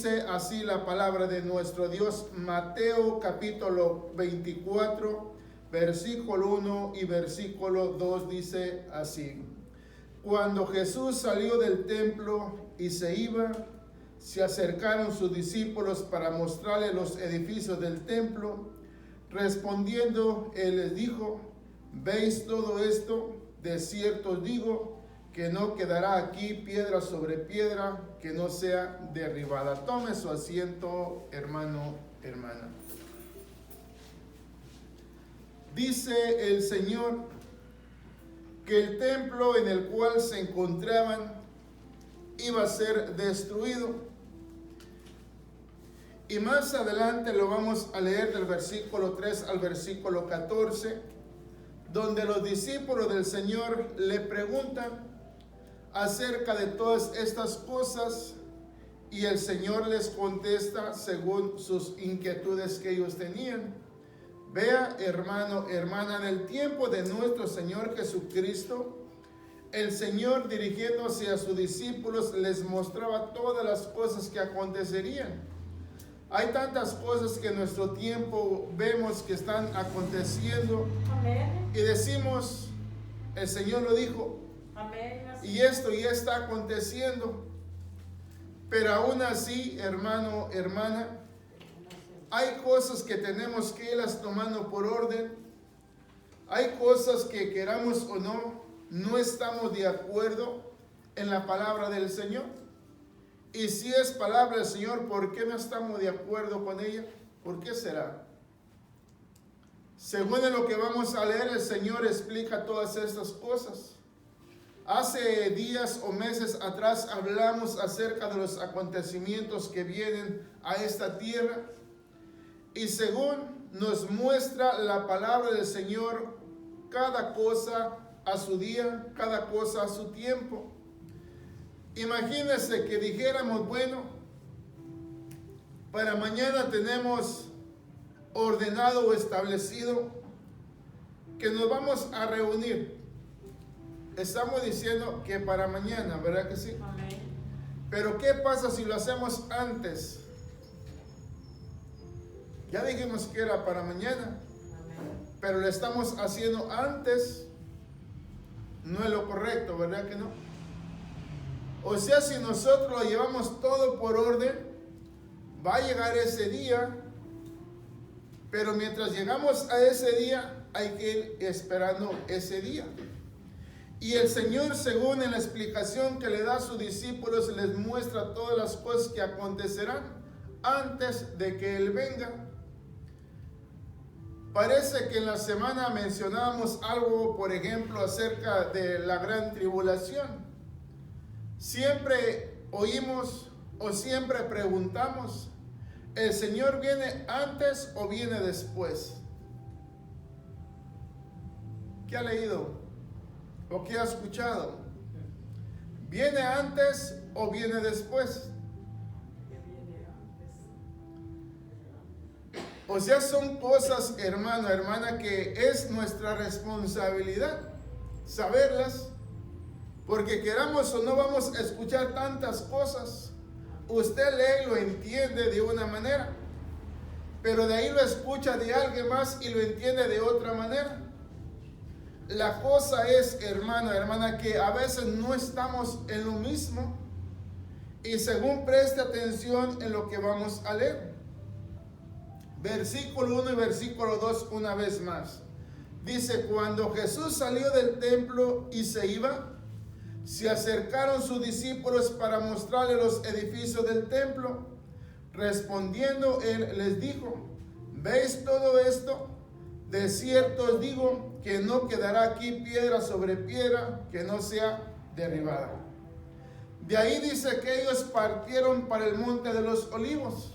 Dice así la palabra de nuestro Dios, Mateo capítulo 24, versículo 1 y versículo 2 dice así. Cuando Jesús salió del templo y se iba, se acercaron sus discípulos para mostrarle los edificios del templo. Respondiendo, él les dijo, ¿veis todo esto? De cierto os digo que no quedará aquí piedra sobre piedra que no sea derribada. Tome su asiento, hermano, hermana. Dice el Señor que el templo en el cual se encontraban iba a ser destruido. Y más adelante lo vamos a leer del versículo 3 al versículo 14, donde los discípulos del Señor le preguntan acerca de todas estas cosas y el Señor les contesta según sus inquietudes que ellos tenían. Vea, hermano, hermana, en el tiempo de nuestro Señor Jesucristo, el Señor dirigiéndose a sus discípulos les mostraba todas las cosas que acontecerían. Hay tantas cosas que en nuestro tiempo vemos que están aconteciendo. Amén. Y decimos, el Señor lo dijo. Amén. Y esto ya está aconteciendo. Pero aún así, hermano, hermana, hay cosas que tenemos que irlas tomando por orden. Hay cosas que queramos o no estamos de acuerdo en la palabra del Señor. Y si es palabra del Señor, ¿por qué no estamos de acuerdo con ella? ¿Por qué será? Según en lo que vamos a leer, el Señor explica todas estas cosas. Hace días o meses atrás hablamos acerca de los acontecimientos que vienen a esta tierra. Y según nos muestra la palabra del Señor, cada cosa a su día, cada cosa a su tiempo. Imagínense que dijéramos, bueno, para mañana tenemos ordenado o establecido que nos vamos a reunir. Estamos diciendo que para mañana, ¿verdad que sí? Amén. Pero ¿qué pasa si lo hacemos antes? Ya dijimos que era para mañana, pero lo estamos haciendo antes. No es lo correcto, ¿verdad que no? O sea, si nosotros lo llevamos todo por orden, va a llegar ese día, pero mientras llegamos a ese día, hay que ir esperando ese día. Y el Señor, según en la explicación que le da a sus discípulos, les muestra todas las cosas que acontecerán antes de que Él venga. Parece que en la semana mencionábamos algo, por ejemplo, acerca de la gran tribulación. Siempre oímos o siempre preguntamos, ¿el Señor viene antes o viene después? ¿Qué ha leído? ¿O qué ha escuchado? ¿Viene antes o viene después? O sea, son cosas, hermano, hermana, que es nuestra responsabilidad saberlas, porque queramos o no vamos a escuchar tantas cosas. Usted lee y lo entiende de una manera, pero de ahí lo escucha de alguien más y lo entiende de otra manera. La cosa es, hermano, hermana, que a veces no estamos en lo mismo, y según preste atención en lo que vamos a leer. Versículo 1 y versículo 2 una vez más. Dice, cuando Jesús salió del templo y se iba, se acercaron sus discípulos para mostrarle los edificios del templo. Respondiendo, él les dijo, ¿veis todo esto? De cierto os digo que no quedará aquí piedra sobre piedra que no sea derribada. De ahí dice que ellos partieron para el monte de los olivos,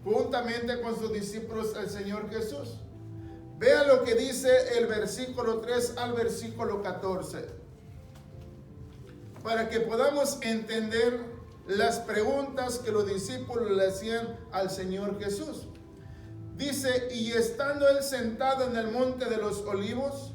juntamente con sus discípulos el Señor Jesús. Vea lo que dice el versículo 3 al versículo 14, para que podamos entender las preguntas que los discípulos le hacían al Señor Jesús. Dice, y estando él sentado en el monte de los olivos,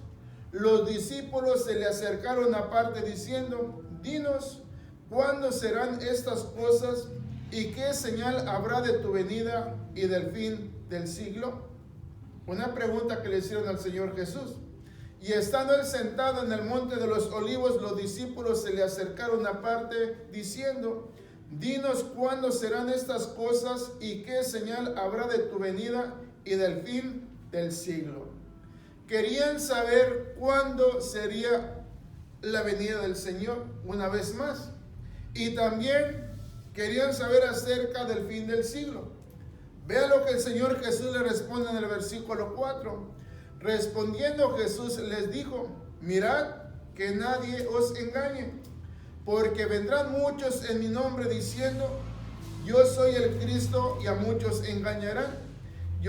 los discípulos se le acercaron aparte diciendo, dinos, ¿cuándo serán estas cosas? ¿y qué señal habrá de tu venida y del fin del siglo? Una pregunta que le hicieron al Señor Jesús. Y estando él sentado en el monte de los olivos, los discípulos se le acercaron aparte diciendo: dinos cuándo serán estas cosas y qué señal habrá de tu venida y del fin del siglo. Querían saber cuándo sería la venida del Señor una vez más. Y también querían saber acerca del fin del siglo. Vea lo que el Señor Jesús le responde en el versículo 4. Respondiendo Jesús les dijo: mirad que nadie os engañe, porque vendrán muchos en mi nombre diciendo: yo soy el Cristo, y a muchos engañarán. Y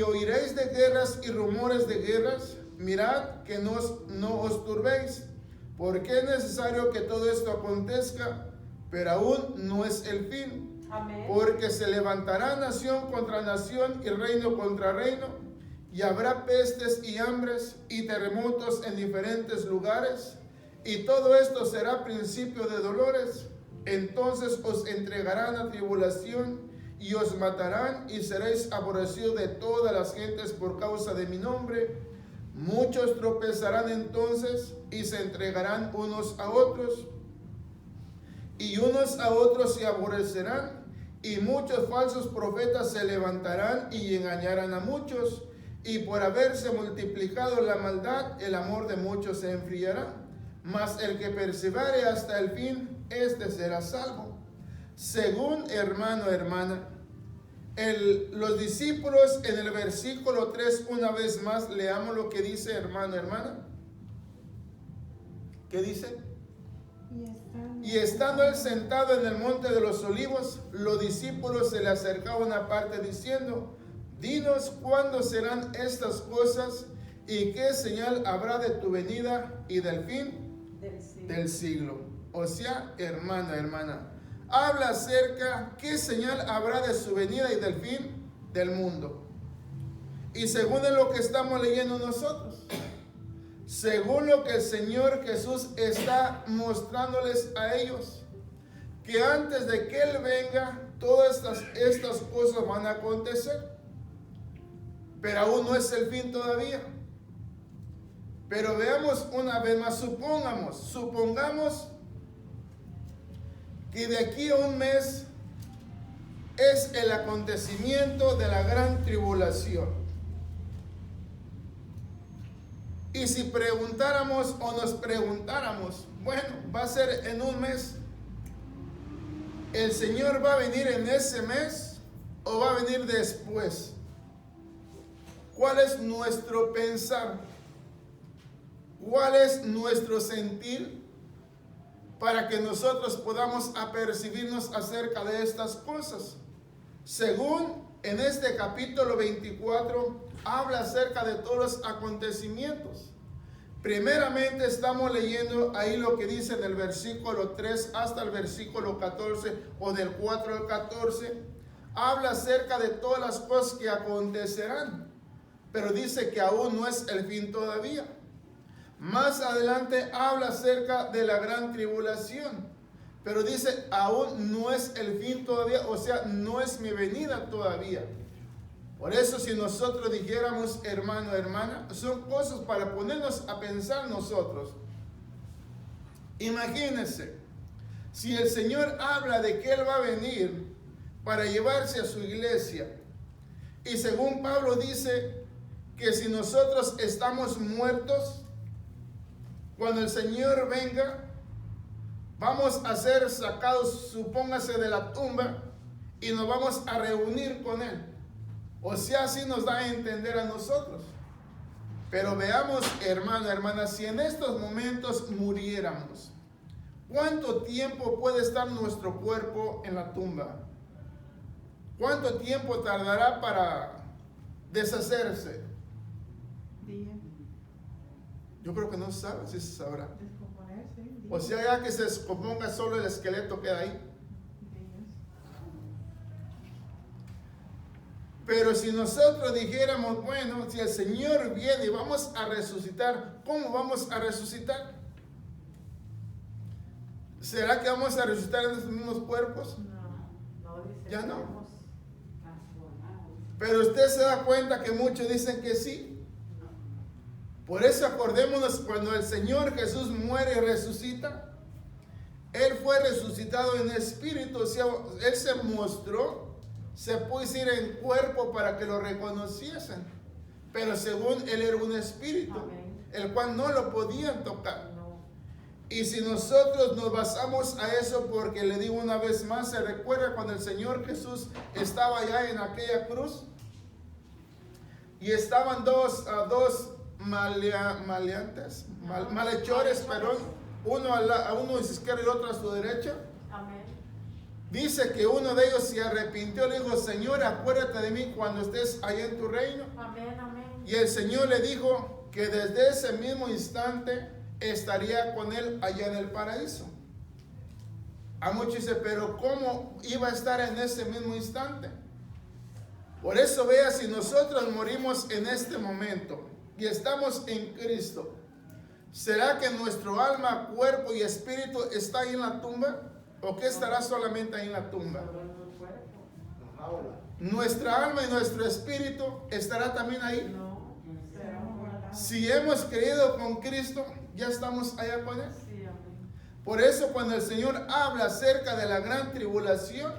oiréis de guerras y rumores de guerras. Mirad que no os turbéis, porque es necesario que todo esto acontezca, pero aún no es el fin. Amén. Porque se levantará nación contra nación y reino contra reino, y habrá pestes y hambres y terremotos en diferentes lugares, y todo esto será principio de dolores. Entonces os entregarán a tribulación y os matarán, y seréis aborrecidos de todas las gentes por causa de mi nombre. Muchos tropezarán entonces y se entregarán unos a otros, y unos a otros se aborrecerán, y muchos falsos profetas se levantarán y engañarán a muchos. Y por haberse multiplicado la maldad, el amor de muchos se enfriará. Mas el que persevere hasta el fin, este será salvo. Según hermano, hermana, los discípulos en el versículo 3, una vez más, leamos lo que dice hermano, hermana. ¿Qué dice? Y estando él sentado en el monte de los olivos, los discípulos se le acercaban aparte diciendo: dinos cuándo serán estas cosas y qué señal habrá de tu venida y del fin del siglo. O sea, hermana, hermana, habla acerca qué señal habrá de su venida y del fin del mundo. Y según lo que estamos leyendo nosotros, según lo que el Señor Jesús está mostrándoles a ellos, que antes de que Él venga, todas estas cosas van a acontecer. Pero aún no es el fin todavía. Pero veamos una vez más, supongamos que de aquí a un mes es el acontecimiento de la gran tribulación. Y si preguntáramos o nos preguntáramos, bueno, va a ser en un mes, ¿el Señor va a venir en ese mes o va a venir después? ¿Cuál es nuestro pensar? ¿Cuál es nuestro sentir para que nosotros podamos apercibirnos acerca de estas cosas? Según en este capítulo 24 habla acerca de todos los acontecimientos. Primeramente estamos leyendo ahí lo que dice del versículo 3 hasta el versículo 14 o del 4 al 14. Habla acerca de todas las cosas que acontecerán, pero dice que aún no es el fin todavía. Más adelante habla acerca de la gran tribulación, pero dice aún no es el fin todavía, o sea, no es mi venida todavía. Por eso si nosotros dijéramos hermano, hermana, son cosas para ponernos a pensar nosotros. Imagínense, si el Señor habla de que Él va a venir para llevarse a su iglesia, y según Pablo dice que si nosotros estamos muertos, cuando el Señor venga, vamos a ser sacados, supóngase, de la tumba y nos vamos a reunir con Él. O sea, así nos da a entender a nosotros. Pero veamos, hermano, hermana, si en estos momentos muriéramos, ¿cuánto tiempo puede estar nuestro cuerpo en la tumba? ¿Cuánto tiempo tardará para deshacerse? Yo creo que no se sabe, si se sabrá. O sea, ya que se descomponga, solo el esqueleto queda ahí. Pero si nosotros dijéramos, bueno, si el Señor viene y vamos a resucitar, ¿cómo vamos a resucitar? ¿Será que vamos a resucitar en esos mismos cuerpos? No, Ya no. Pero usted se da cuenta que muchos dicen que sí. Por eso acordémonos cuando el Señor Jesús muere y resucita. Él fue resucitado en espíritu, o sea, Él se mostró, se puso ir en cuerpo para que lo reconociesen. Pero según Él era un espíritu, el cual no lo podían tocar. Y si nosotros nos basamos a eso, porque le digo una vez más, se recuerda cuando el Señor Jesús estaba allá en aquella cruz y estaban dos malhechores, perdón, uno a uno a su izquierda y otro a su derecha. Amén. Dice que uno de ellos se arrepintió, le dijo: Señor, acuérdate de mí cuando estés allá en tu reino. Amén, amén. Y el Señor le dijo que desde ese mismo instante estaría con él allá en el paraíso. A muchos dicen: pero ¿cómo iba a estar en ese mismo instante? Por eso vea, si nosotros morimos en este momento y estamos en Cristo, ¿será que nuestro alma, cuerpo y espíritu está ahí en la tumba? ¿O que estará solamente ahí en la tumba? ¿Nuestra alma y nuestro espíritu estará también ahí? Si hemos creído con Cristo, ya estamos allá con Él. Por eso cuando el Señor habla acerca de la gran tribulación,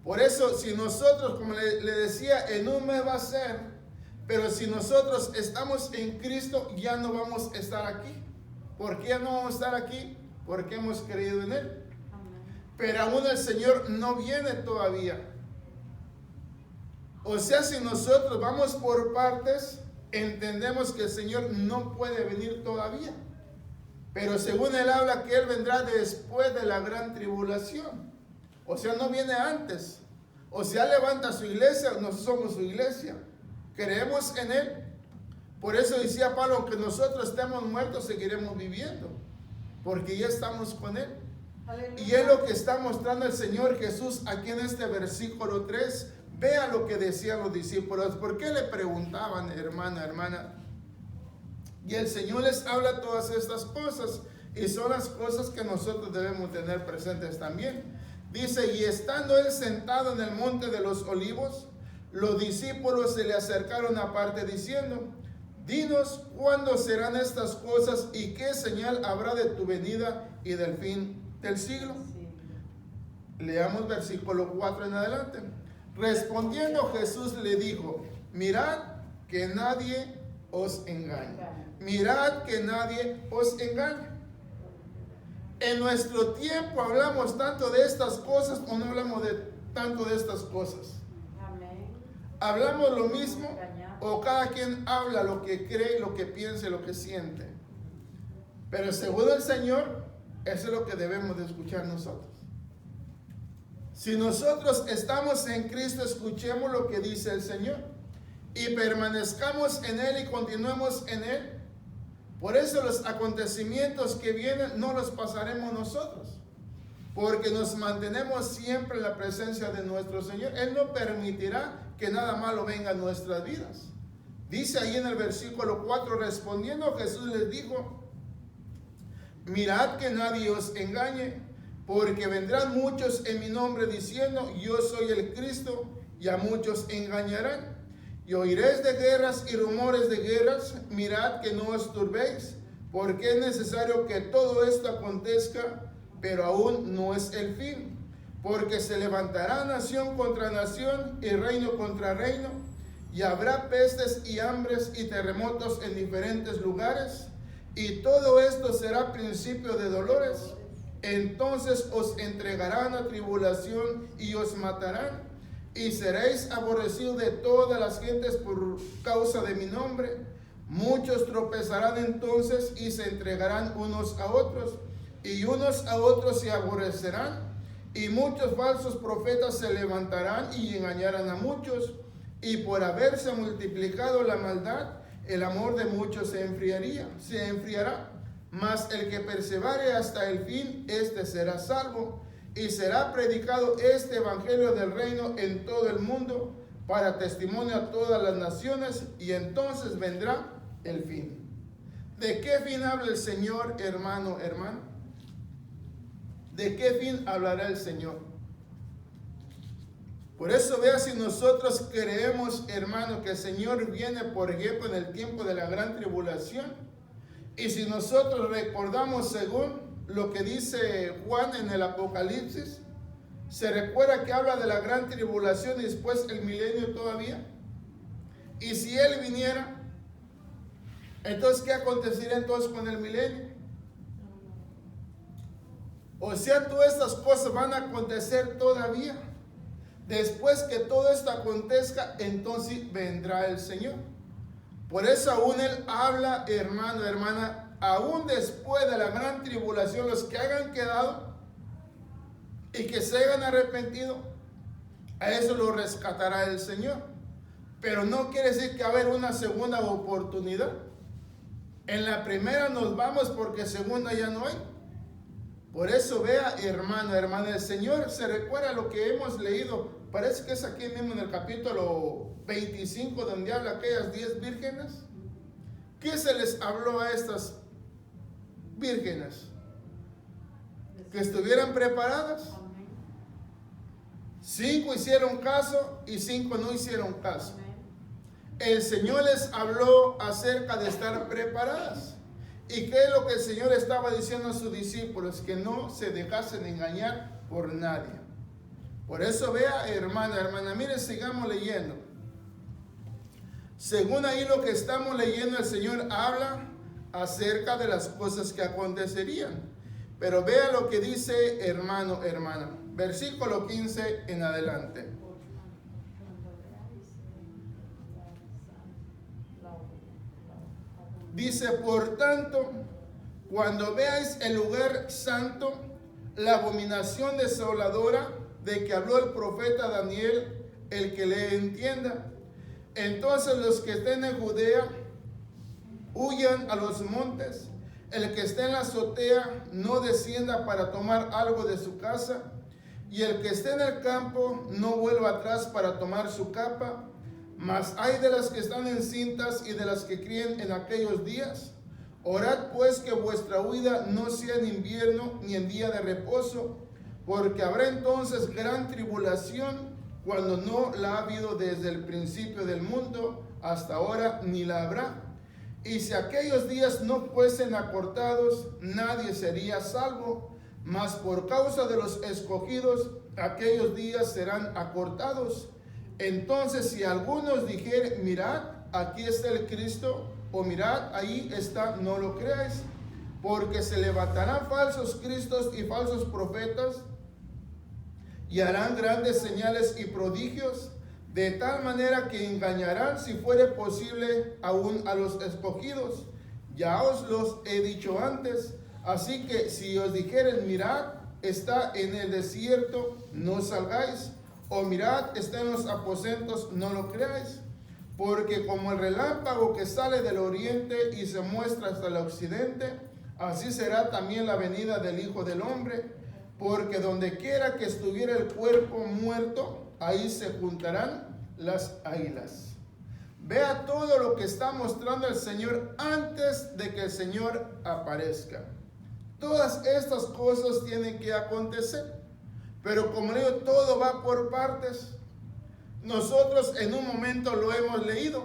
por eso si nosotros, como le decía, en un mes va a ser, pero si nosotros estamos en Cristo, ya no vamos a estar aquí. ¿Por qué no vamos a estar aquí? Porque hemos creído en Él. Pero aún el Señor no viene todavía. O sea, si nosotros vamos por partes, entendemos que el Señor no puede venir todavía. Pero según Él habla que Él vendrá después de la gran tribulación. O sea, no viene antes. O sea, levanta su iglesia, nosotros somos su iglesia. Creemos en Él. Por eso decía Pablo: aunque nosotros estemos muertos, seguiremos viviendo. Porque ya estamos con Él. Aleluya. Y es lo que está mostrando el Señor Jesús aquí en este versículo 3. Vea lo que decían los discípulos. ¿Por qué le preguntaban, hermana? Y el Señor les habla todas estas cosas. Y son las cosas que nosotros debemos tener presentes también. Dice: y estando Él sentado en el monte de los olivos, los discípulos se le acercaron aparte diciendo: dinos cuándo serán estas cosas y qué señal habrá de tu venida y del fin del siglo. Leamos versículo 4 en adelante. Respondiendo Jesús le dijo: mirad que nadie os engañe. Mirad que nadie os engañe. En nuestro tiempo hablamos tanto de estas cosas o no hablamos tanto de estas cosas. ¿Hablamos lo mismo o cada quien habla lo que cree, lo que piensa, lo que siente? Pero según el Señor, eso es lo que debemos de escuchar nosotros. Si nosotros estamos en Cristo, escuchemos lo que dice el Señor y permanezcamos en Él y continuemos en Él. Por eso los acontecimientos que vienen no los pasaremos nosotros, porque nos mantenemos siempre en la presencia de nuestro Señor. Él no permitirá que nada malo venga a nuestras vidas. Dice ahí en el versículo 4, respondiendo Jesús les dijo: mirad que nadie os engañe, porque vendrán muchos en mi nombre diciendo: yo soy el Cristo, y a muchos engañarán. Y oiréis de guerras y rumores de guerras. Mirad que no os turbéis, porque es necesario que todo esto acontezca, pero aún no es el fin. Porque se levantará nación contra nación y reino contra reino, y habrá pestes y hambres y terremotos en diferentes lugares, y todo esto será principio de dolores. Entonces os entregarán a tribulación y os matarán, y seréis aborrecidos de todas las gentes por causa de mi nombre. Muchos tropezarán entonces y se entregarán unos a otros, y unos a otros se aborrecerán, y muchos falsos profetas se levantarán y engañarán a muchos, y por haberse multiplicado la maldad, el amor de muchos se enfriará. Mas el que persevere hasta el fin, este será salvo. Y será predicado este evangelio del reino en todo el mundo para testimonio a todas las naciones, y entonces vendrá el fin. ¿De qué fin habla el Señor, hermano? ¿De qué fin hablará el Señor? Por eso vea, si nosotros creemos, hermano, que el Señor viene, por ejemplo, en el tiempo de la gran tribulación, y si nosotros recordamos según lo que dice Juan en el Apocalipsis, se recuerda que habla de la gran tribulación y después el milenio todavía. Y si Él viniera, entonces ¿qué acontecería entonces con el milenio? O sea, todas estas cosas van a acontecer todavía. Después que todo esto acontezca, entonces vendrá el Señor. Por eso aún Él habla, hermano, hermana, aún después de la gran tribulación, los que hayan quedado y que se hayan arrepentido, a eso lo rescatará el Señor. Pero no quiere decir que va a haber una segunda oportunidad. En la primera nos vamos porque segunda ya no hay. Por eso vea, hermano, hermana, el Señor se recuerda lo que hemos leído. Parece que es aquí mismo en el capítulo 25 donde habla aquellas 10 vírgenes. ¿Qué se les habló a estas vírgenes? Que estuvieran preparadas. 5 hicieron caso y 5 no hicieron caso. El Señor les habló acerca de estar preparadas. ¿Y qué es lo que el Señor estaba diciendo a sus discípulos? Que no se dejasen engañar por nadie. Por eso vea, hermana, hermana, mire, sigamos leyendo. Según ahí lo que estamos leyendo, el Señor habla acerca de las cosas que acontecerían. Pero vea lo que dice, hermano, hermana. Versículo 15 en adelante. Dice, por tanto, cuando veáis el lugar santo, la abominación desoladora de que habló el profeta Daniel, el que le entienda, entonces los que estén en Judea huyan a los montes, el que esté en la azotea no descienda para tomar algo de su casa, y el que esté en el campo no vuelva atrás para tomar su capa. Mas hay de las que están encintas y de las que críen en aquellos días. Orad pues que vuestra huida no sea en invierno ni en día de reposo, porque habrá entonces gran tribulación, cuando no la ha habido desde el principio del mundo hasta ahora, ni la habrá. Y si aquellos días no fuesen acortados, nadie sería salvo, mas por causa de los escogidos, aquellos días serán acortados. Entonces, si algunos dijeren, mirad, aquí está el Cristo, o mirad, ahí está, no lo creáis, porque se levantarán falsos cristos y falsos profetas, y harán grandes señales y prodigios, de tal manera que engañarán, si fuere posible, aún a los escogidos. Ya os los he dicho antes. Así que si os dijeren, mirad, está en el desierto, no salgáis. O mirad, está en los aposentos, no lo creáis. Porque como el relámpago que sale del oriente y se muestra hasta el occidente, así será también la venida del Hijo del Hombre. Porque donde quiera que estuviera el cuerpo muerto, ahí se juntarán las águilas. Vea todo lo que está mostrando el Señor antes de que el Señor aparezca. Todas estas cosas tienen que acontecer. Pero como digo, todo va por partes. Nosotros en un momento lo hemos leído,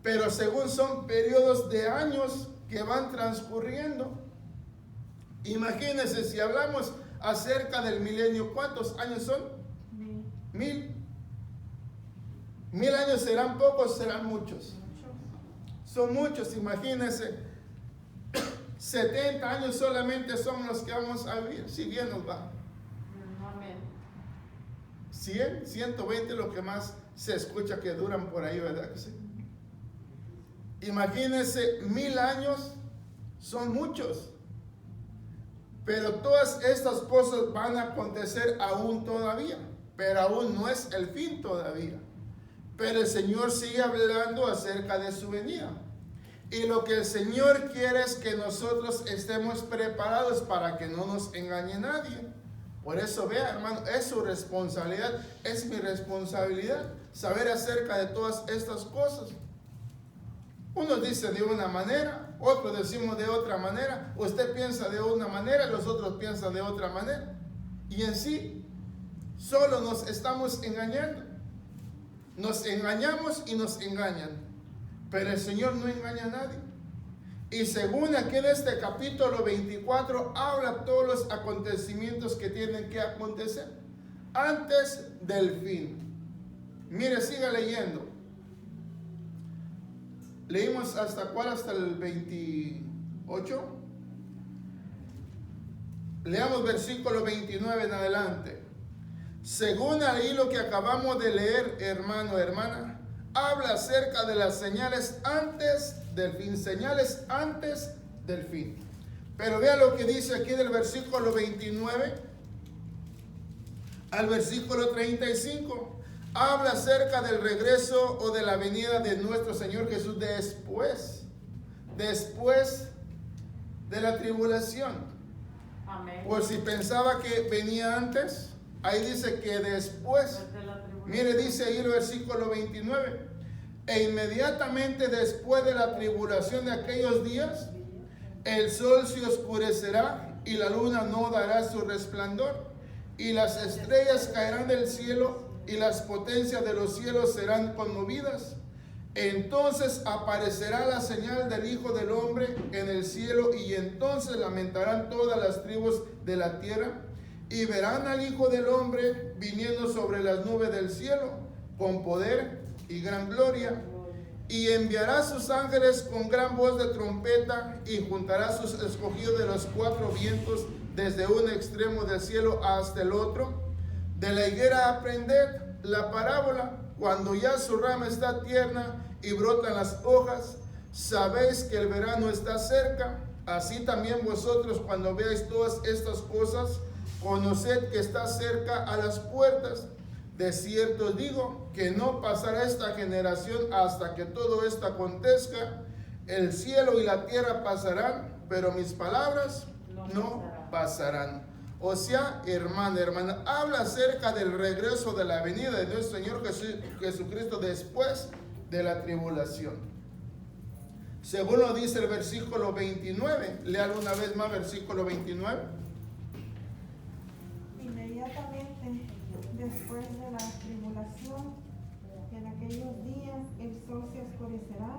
pero según son periodos de años que van transcurriendo. Imagínense, si hablamos acerca del milenio, ¿cuántos años son? 1000. 1000 años, ¿serán pocos? ¿Serán muchos? Son muchos, imagínense. 70 años solamente son los que vamos a vivir, si bien nos va. 100, 120, lo que más se escucha que duran por ahí, ¿verdad que sí? Imagínense, 1000 años son muchos. Pero todas estas cosas van a acontecer aún todavía. Pero aún no es el fin todavía. Pero el Señor sigue hablando acerca de su venida. Y lo que el Señor quiere es que nosotros estemos preparados para que no nos engañe nadie. Por eso, vea, hermano, es su responsabilidad, es mi responsabilidad saber acerca de todas estas cosas. Unos dicen de una manera, otros decimos de otra manera. Usted piensa de una manera, los otros piensan de otra manera. Y en sí, Solo nos estamos engañando. Nos engañamos y nos engañan. Pero el Señor no engaña a nadie. Y según aquí en este capítulo 24 habla todos los acontecimientos que tienen que acontecer antes del fin. Mire, siga leyendo. Leímos hasta cuál, hasta el 28. Leamos versículo 29 en adelante. Según ahí lo que acabamos de leer, hermano, hermana, habla acerca de las señales antes del fin, señales antes del fin. Pero vea lo que dice aquí del versículo 29 al versículo 35. Habla acerca del regreso o de la venida de nuestro Señor Jesús después de la tribulación. Amén. Por si pensaba que venía antes, ahí dice que después. Mire, dice ahí el versículo 29. E inmediatamente después de la tribulación de aquellos días, el sol se oscurecerá y la luna no dará su resplandor, y las estrellas caerán del cielo y las potencias de los cielos serán conmovidas. Entonces aparecerá la señal del Hijo del Hombre en el cielo, y entonces lamentarán todas las tribus de la tierra, y verán al Hijo del Hombre viniendo sobre las nubes del cielo con poder y gran gloria. Y enviará sus ángeles con gran voz de trompeta, y juntará sus escogidos de los cuatro vientos, desde un extremo del cielo hasta el otro. De la higuera aprended la parábola: cuando ya su rama está tierna y brotan las hojas, sabéis que el verano está cerca. Así también vosotros, cuando veáis todas estas cosas, conoced que está cerca a las puertas. De cierto digo que no pasará esta generación hasta que todo esto acontezca. El cielo y la tierra pasarán, pero mis palabras no pasarán. O sea, hermana, habla acerca del regreso, de la venida de nuestro Señor Jesucristo después de la tribulación. Según lo dice el versículo 29, lea una vez más versículo 29. Inmediatamente después de la tribulación, en aquellos días el sol se oscurecerá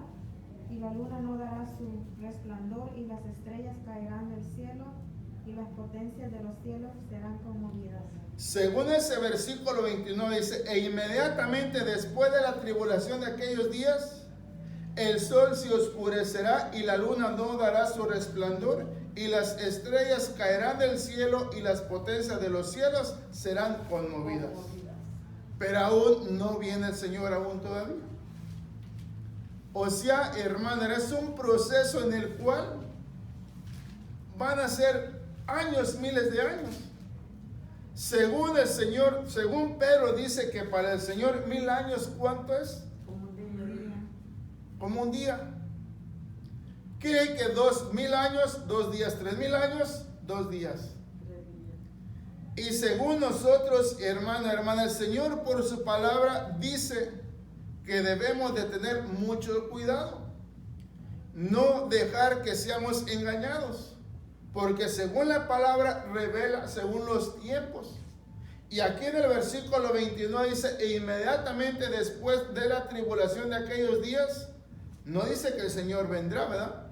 y la luna no dará su resplandor, y las estrellas caerán del cielo y las potencias de los cielos serán conmovidas. Según ese versículo 29 dice: e inmediatamente después de la tribulación de aquellos días, el sol se oscurecerá y la luna no dará su resplandor, y las estrellas caerán del cielo y las potencias de los cielos serán conmovidas. Pero aún no viene el Señor, aún todavía. O sea, hermana, es un proceso en el cual van a ser años, miles de años. Según el Señor, según Pedro dice que para el Señor 1000 años, ¿cuánto es? Como un día. ¿Cree que 2000 años, 2 días? 3000 años, 2 días. Y según nosotros, hermana, el Señor por su palabra dice que debemos de tener mucho cuidado. No dejar que seamos engañados. Porque según la palabra revela, según los tiempos. Y aquí en el versículo 29 dice: e inmediatamente después de la tribulación de aquellos días. No dice que el Señor vendrá, ¿verdad?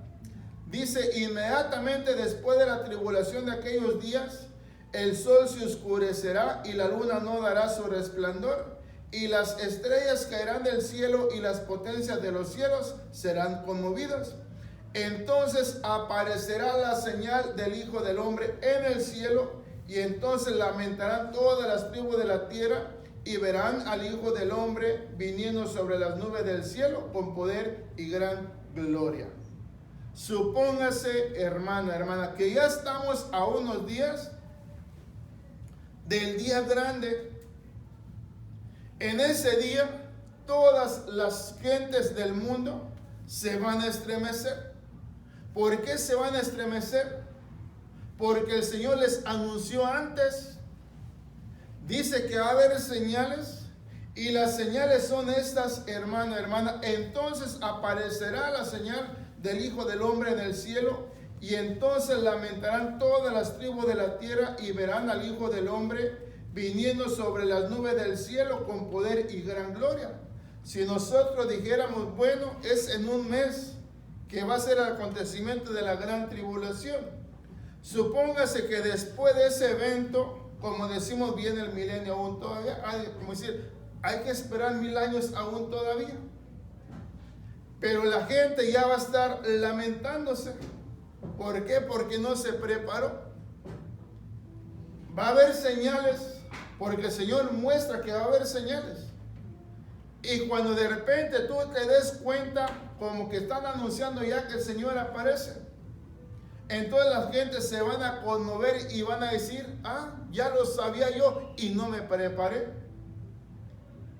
Dice: inmediatamente después de la tribulación de aquellos días, el sol se oscurecerá y la luna no dará su resplandor, y las estrellas caerán del cielo y las potencias de los cielos serán conmovidas. Entonces aparecerá la señal del Hijo del Hombre en el cielo, y entonces lamentarán todas las tribus de la tierra, y verán al Hijo del Hombre viniendo sobre las nubes del cielo con poder y gran gloria. Supóngase, hermana, que ya estamos a unos días del día grande. En ese día, todas las gentes del mundo se van a estremecer. ¿Por qué se van a estremecer? Porque el Señor les anunció antes. Dice que va a haber señales, y las señales son estas, hermana. Entonces aparecerá la señal del Hijo del Hombre en el cielo, y entonces lamentarán todas las tribus de la tierra, y verán al Hijo del Hombre viniendo sobre las nubes del cielo con poder y gran gloria. Si nosotros dijéramos, bueno, es en un mes que va a ser el acontecimiento de la gran tribulación. Supóngase que después de ese evento, como decimos, viene el milenio aún todavía, como decir, hay que esperar 1000 años aún todavía. Pero la gente ya va a estar lamentándose. ¿Por qué? Porque no se preparó. Va a haber señales, porque el Señor muestra que va a haber señales. Y cuando de repente tú te des cuenta, como que están anunciando ya que el Señor aparece, entonces la gente se van a conmover y van a decir, ya lo sabía yo y no me preparé.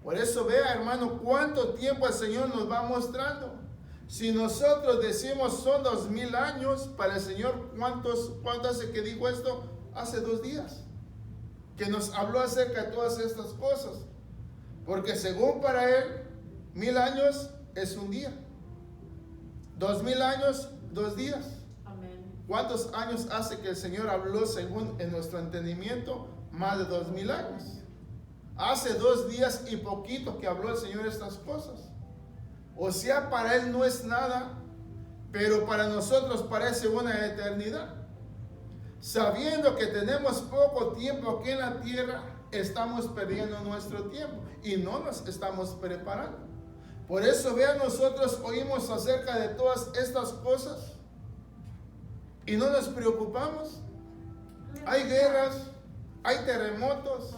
Por eso vea, hermano, cuánto tiempo el Señor nos va mostrando. Si nosotros decimos son 2000 años, para el Señor, ¿cuánto hace que dijo esto? Hace 2 días, que nos habló acerca de todas estas cosas. Porque según para Él, 1000 años es un día. 2000 años, 2 días. ¿Cuántos años hace que el Señor habló según en nuestro entendimiento? Más de 2000 años. Hace 2 días y poquito que habló el Señor estas cosas. O sea, para Él no es nada, pero para nosotros parece una eternidad. Sabiendo que tenemos poco tiempo aquí en la tierra, estamos perdiendo nuestro tiempo y no nos estamos preparando. Por eso, vean, nosotros oímos acerca de todas estas cosas y no nos preocupamos. Hay guerras, hay terremotos,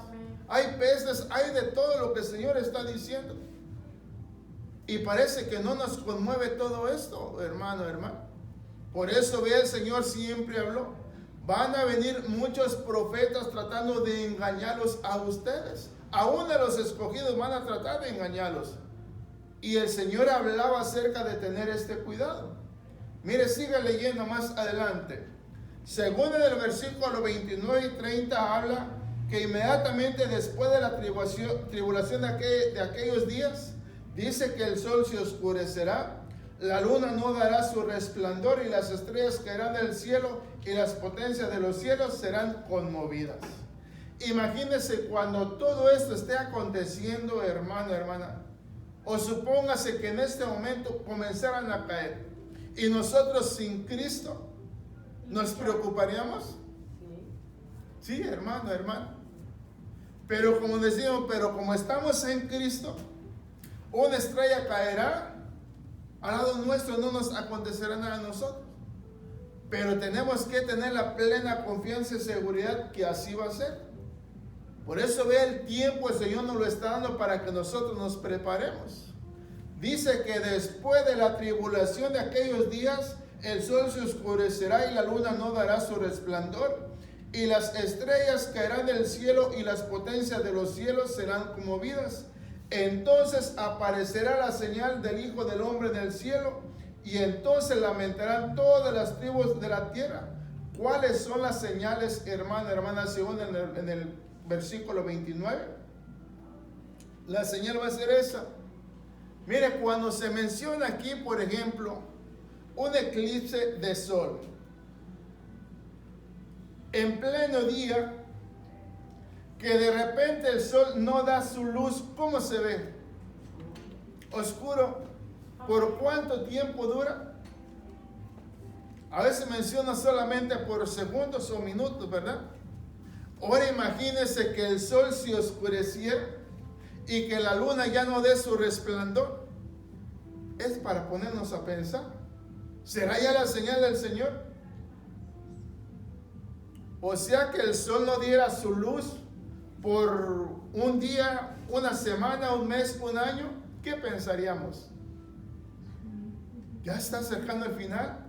hay pestes, hay de todo lo que el Señor está diciendo. Y parece que no nos conmueve todo esto, hermano. Por eso, vea, el Señor siempre habló. Van a venir muchos profetas tratando de engañarlos a ustedes. Aún a los escogidos van a tratar de engañarlos. Y el Señor hablaba acerca de tener este cuidado. Mire, siga leyendo más adelante. Según en el versículo 29 y 30 habla que inmediatamente después de la tribulación de aquellos días, dice que el sol se oscurecerá, la luna no dará su resplandor y las estrellas caerán del cielo y las potencias de los cielos serán conmovidas. Imagínese cuando todo esto esté aconteciendo, hermano, hermana, o supóngase que en este momento comenzaran a caer y nosotros sin Cristo, ¿nos preocuparíamos? Sí, hermano. Pero como decimos, como estamos en Cristo, una estrella caerá, al lado nuestro no nos acontecerá nada a nosotros. Pero tenemos que tener la plena confianza y seguridad que así va a ser. Por eso ve el tiempo, el Señor nos lo está dando para que nosotros nos preparemos. Dice que después de la tribulación de aquellos días, el sol se oscurecerá y la luna no dará su resplandor, y las estrellas caerán del cielo y las potencias de los cielos serán conmovidas. Entonces aparecerá la señal del Hijo del Hombre en el cielo, y entonces lamentarán todas las tribus de la tierra. ¿Cuáles son las señales, hermana, según en el versículo 29? La señal va a ser esa. Mire, cuando se menciona aquí, por ejemplo, un eclipse de sol, en pleno día, que de repente el sol no da su luz, ¿cómo se ve? Oscuro. ¿Por cuánto tiempo dura? A veces menciona solamente por segundos o minutos, ¿verdad? Ahora imagínense que el sol se oscureciera y que la luna ya no dé su resplandor. Es para ponernos a pensar. ¿Será ya la señal del Señor? O sea, que el sol no diera su luz por un día, una semana, un mes, un año. ¿Qué pensaríamos? ¿Ya está cercano el final?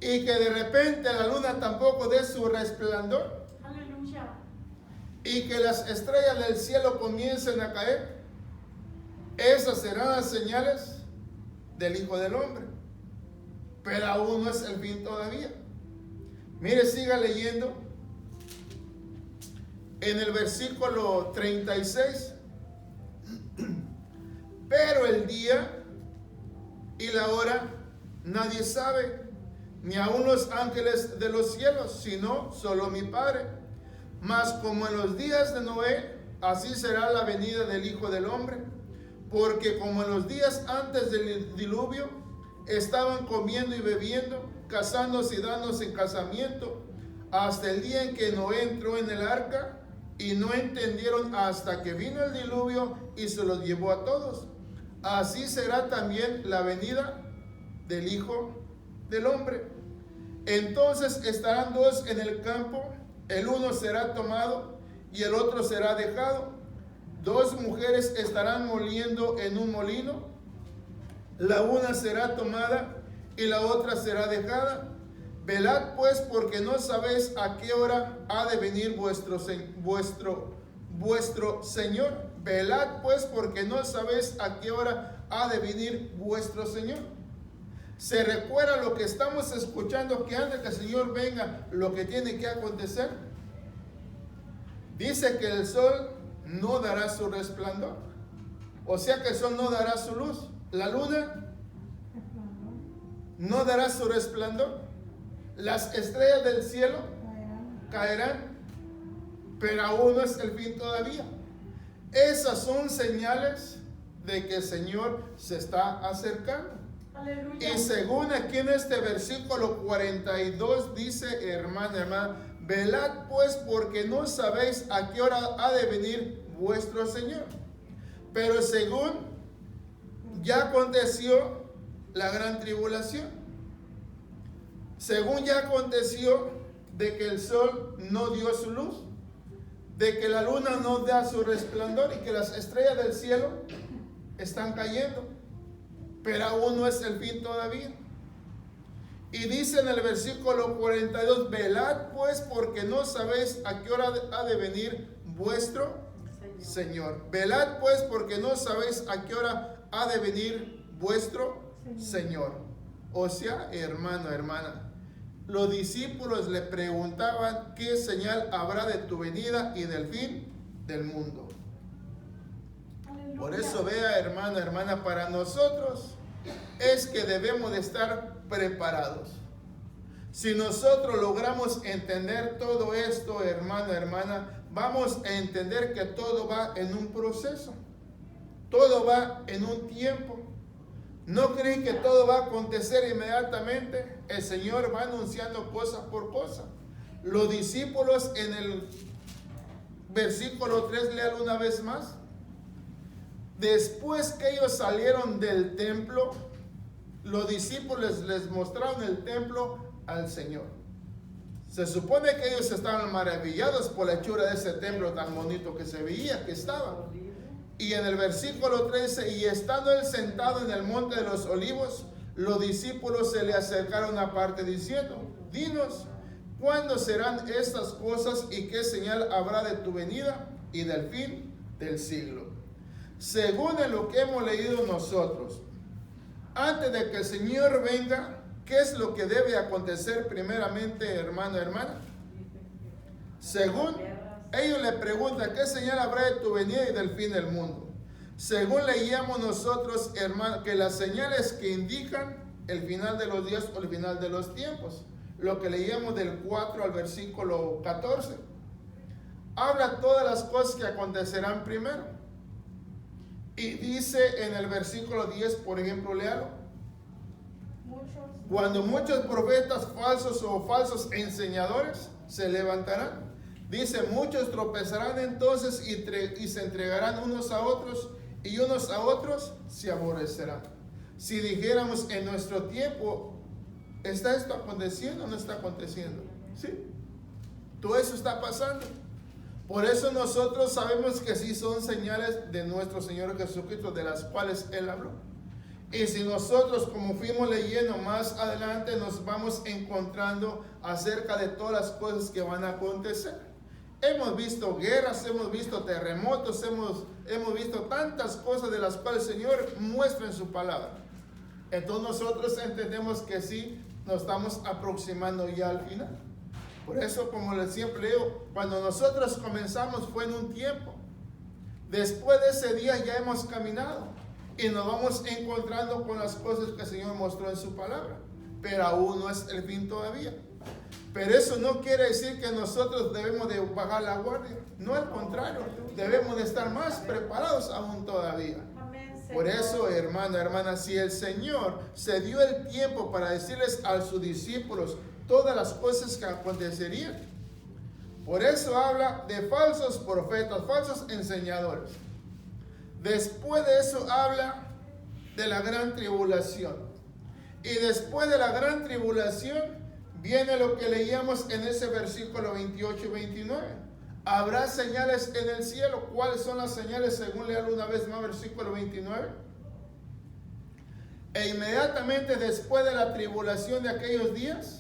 Y que de repente la luna tampoco dé su resplandor. Aleluya. Y que las estrellas del cielo comiencen a caer. Esas serán las señales del Hijo del Hombre. Pero aún no es el fin todavía. Mire, siga leyendo. En el versículo 36. Pero el día y la hora nadie sabe, ni aun los ángeles de los cielos, sino solo mi Padre. Mas como en los días de Noé, así será la venida del Hijo del Hombre. Porque como en los días antes del diluvio, estaban comiendo y bebiendo, casándose y dándose en casamiento, hasta el día en que Noé entró en el arca, y no entendieron hasta que vino el diluvio y se los llevó a todos. Así será también la venida del Hijo del Hombre. Entonces estarán dos en el campo, el uno será tomado y el otro será dejado. Dos mujeres estarán moliendo en un molino, la una será tomada y la otra será dejada. Velad pues, porque no sabéis a qué hora ha de venir vuestro Señor. Velad pues, porque no sabéis a qué hora ha de venir vuestro Señor. ¿Se recuerda lo que estamos escuchando, que antes que el Señor venga, lo que tiene que acontecer? Dice que el sol no dará su resplandor. O sea que el sol no dará su luz. La luna no dará su resplandor. Las estrellas del cielo caerán, pero aún no es el fin todavía. Esas son señales de que el Señor se está acercando. Aleluya. Y según aquí en este versículo 42 dice, hermana, velad pues, porque no sabéis a qué hora ha de venir vuestro Señor. Pero según ya aconteció la gran tribulación, según ya aconteció de que el sol no dio su luz, de que la luna no da su resplandor y que las estrellas del cielo están cayendo, pero aún no es el fin todavía. Y dice en el versículo 42, velad pues, porque no sabéis a qué hora ha de venir vuestro Señor. Velad pues, porque no sabéis a qué hora ha de venir vuestro Señor. O sea, hermano, hermana, los discípulos le preguntaban qué señal habrá de tu venida y del fin del mundo. Aleluya. Por eso vea, hermano, hermana, para nosotros es que debemos de estar preparados. Si nosotros logramos entender todo esto, hermano, hermana, vamos a entender que todo va en un proceso, todo va en un tiempo. No creen que todo va a acontecer inmediatamente. El Señor va anunciando cosa por cosa. Los discípulos en el versículo 3, léalo una vez más. Después que ellos salieron del templo, los discípulos les mostraron el templo al Señor. Se supone que ellos estaban maravillados por la hechura de ese templo tan bonito que se veía que estaba. Y en el versículo 13, y estando él sentado en el monte de los olivos, los discípulos se le acercaron aparte diciendo, dinos, ¿cuándo serán estas cosas y qué señal habrá de tu venida y del fin del siglo? Según en lo que hemos leído nosotros, antes de que el Señor venga, ¿qué es lo que debe acontecer primeramente, hermano, hermana? Según ellos le preguntan, ¿qué señal habrá de tu venida y del fin del mundo? Según leíamos nosotros, hermano, que las señales que indican el final de los días o el final de los tiempos, lo que leíamos del 4 al versículo 14, habla todas las cosas que acontecerán primero. Y dice en el versículo 10, por ejemplo, léalo. Cuando muchos profetas falsos o falsos enseñadores se levantarán, dice, muchos tropezarán entonces y se entregarán unos a otros y unos a otros se aborrecerán. Si dijéramos en nuestro tiempo, ¿está esto aconteciendo o no está aconteciendo? Sí, todo eso está pasando. Por eso nosotros sabemos que sí son señales de nuestro Señor Jesucristo, de las cuales Él habló. Y si nosotros, como fuimos leyendo más adelante, nos vamos encontrando acerca de todas las cosas que van a acontecer. Hemos visto guerras, hemos visto terremotos, hemos visto tantas cosas de las cuales el Señor muestra en su palabra. Entonces nosotros entendemos que sí, nos estamos aproximando ya al final. Por eso, como les siempre digo, cuando nosotros comenzamos fue en un tiempo. Después de ese día ya hemos caminado y nos vamos encontrando con las cosas que el Señor mostró en su palabra. Pero aún no es el fin todavía. Pero eso no quiere decir que nosotros debemos de bajar la guardia. No, al contrario, debemos de estar más preparados aún todavía. Por eso, hermano, hermana, si el Señor se dio el tiempo para decirles a sus discípulos todas las cosas que acontecerían, por eso habla de falsos profetas, falsos enseñadores. Después de eso habla de la gran tribulación. Y después de la gran tribulación viene lo que leíamos en ese versículo 28 y 29. Habrá señales en el cielo. ¿Cuáles son las señales? Según leerlo una vez más, versículo 29. E inmediatamente después de la tribulación de aquellos días,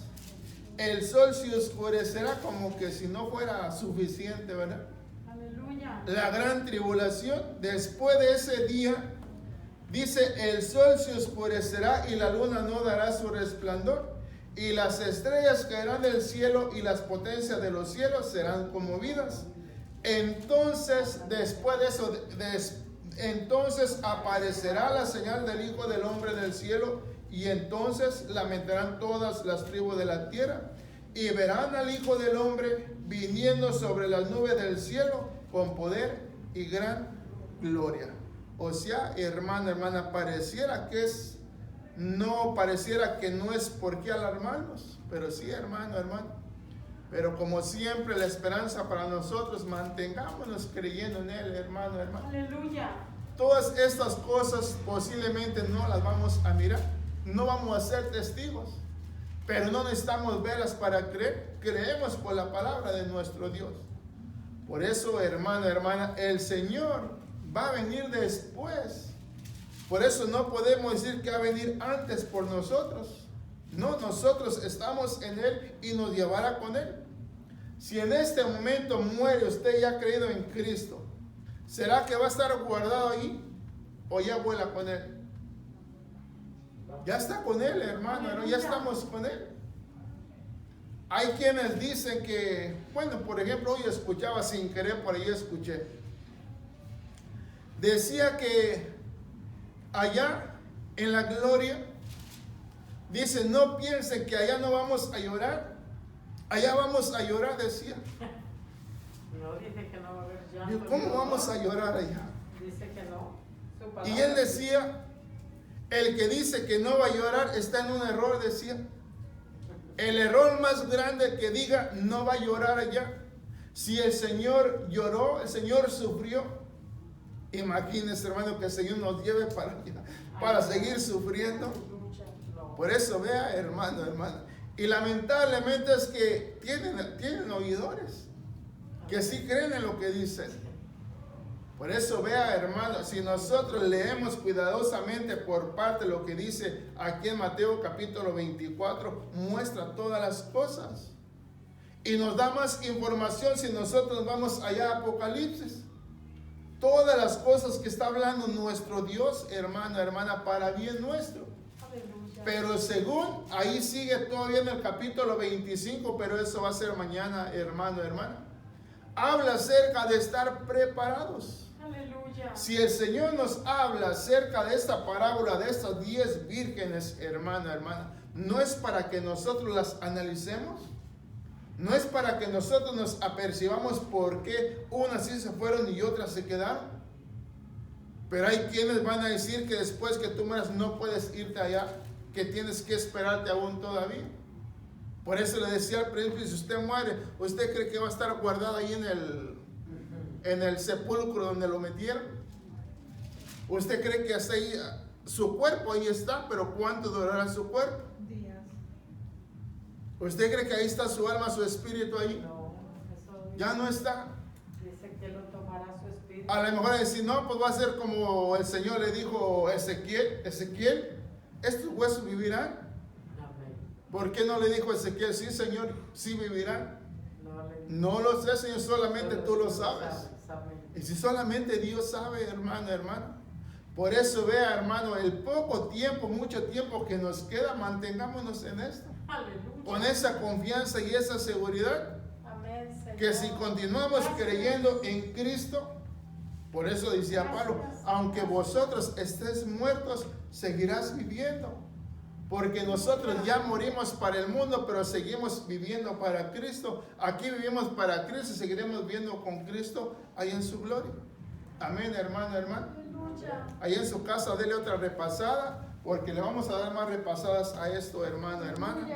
el sol se oscurecerá, como que si no fuera suficiente, ¿verdad? Aleluya. La gran tribulación, después de ese día, dice, el sol se oscurecerá y la luna no dará su resplandor, y las estrellas caerán del cielo y las potencias de los cielos serán conmovidas. Entonces, después de eso, entonces aparecerá la señal del Hijo del Hombre del cielo, y entonces lamentarán todas las tribus de la tierra, y verán al Hijo del Hombre viniendo sobre las nubes del cielo con poder y gran gloria. O sea, hermano, hermana, pareciera que no es por qué alarmarnos, pero sí, hermano, hermano. Pero como siempre, la esperanza para nosotros, mantengámonos creyendo en Él, hermano, hermano. Aleluya. Todas estas cosas posiblemente no las vamos a mirar, no vamos a ser testigos, pero no necesitamos verlas para creer. Creemos por la palabra de nuestro Dios. Por eso, hermano, hermana, el Señor va a venir después. Por eso no podemos decir que va a venir antes por nosotros. No, nosotros estamos en Él y nos llevará con Él. Si en este momento muere usted ya creído en Cristo, ¿será que va a estar guardado ahí o ya vuela con Él? Ya está con Él, hermano, ya estamos con Él. Hay quienes dicen que, bueno, por ejemplo, hoy escuchaba sin querer, por ahí escuché. Decía que allá en la gloria, dice, no piensen que allá no vamos a llorar. Allá vamos a llorar, decía. No, dice que no va a haber llanto. ¿Cómo vamos a llorar allá? Dice que no. Y él decía, el que dice que no va a llorar está en un error, decía. El error más grande que diga no va a llorar allá. Si el Señor lloró, el Señor sufrió. Imagínense, hermano, que el Señor nos lleve para seguir sufriendo. Por eso, vea, hermano, hermana. Y lamentablemente es que tienen oidores que sí creen en lo que dicen. Por eso, vea, hermano, si nosotros leemos cuidadosamente por parte de lo que dice aquí en Mateo capítulo 24, muestra todas las cosas. Y nos da más información si nosotros vamos allá a Apocalipsis. Todas las cosas que está hablando nuestro Dios, hermano, hermana, para bien nuestro. Aleluya. Pero según, ahí sigue todavía en el capítulo 25, pero eso va a ser mañana, hermano, hermana. Habla acerca de estar preparados. Aleluya. Si el Señor nos habla acerca de esta parábola, de estas 10 vírgenes, hermano, hermana, no es para que nosotros las analicemos. No es para que nosotros nos apercibamos por qué unas sí se fueron y otras se quedaron. Pero hay quienes van a decir que después que tú mueras no puedes irte allá, que tienes que esperarte aún todavía. Por eso le decía al principio, si usted muere, ¿usted cree que va a estar guardado ahí en el sepulcro donde lo metieron? ¿Usted cree que hasta ahí su cuerpo ahí está, pero cuánto durará su cuerpo? Días. ¿Usted cree que ahí está su alma, su espíritu ahí? No, eso dice, Ya no está. dice que lo tomará su espíritu. A lo mejor decir, no, pues va a ser como el Señor le dijo a Ezequiel, estos huesos vivirán. Amén. ¿Por qué no le dijo a Ezequiel, sí, Señor, sí vivirán? No No lo sé, Señor, solamente tú lo sabes. Amén. Y si solamente Dios sabe, hermano, hermano. Por eso vea, hermano, el poco tiempo, mucho tiempo que nos queda, mantengámonos en esto. Aleluya. Con esa confianza y esa seguridad, Amén, Señor. que si continuamos creyendo en Cristo, por eso decía Pablo, aunque vosotros estés muertos, seguirás viviendo. Porque nosotros ya morimos para el mundo, pero seguimos viviendo para Cristo. Aquí vivimos para Cristo y seguiremos viviendo con Cristo ahí en su gloria. Amén, hermano, hermano. Ahí en su casa, dele otra repasada, porque le vamos a dar más repasadas a esto, hermano, hermana.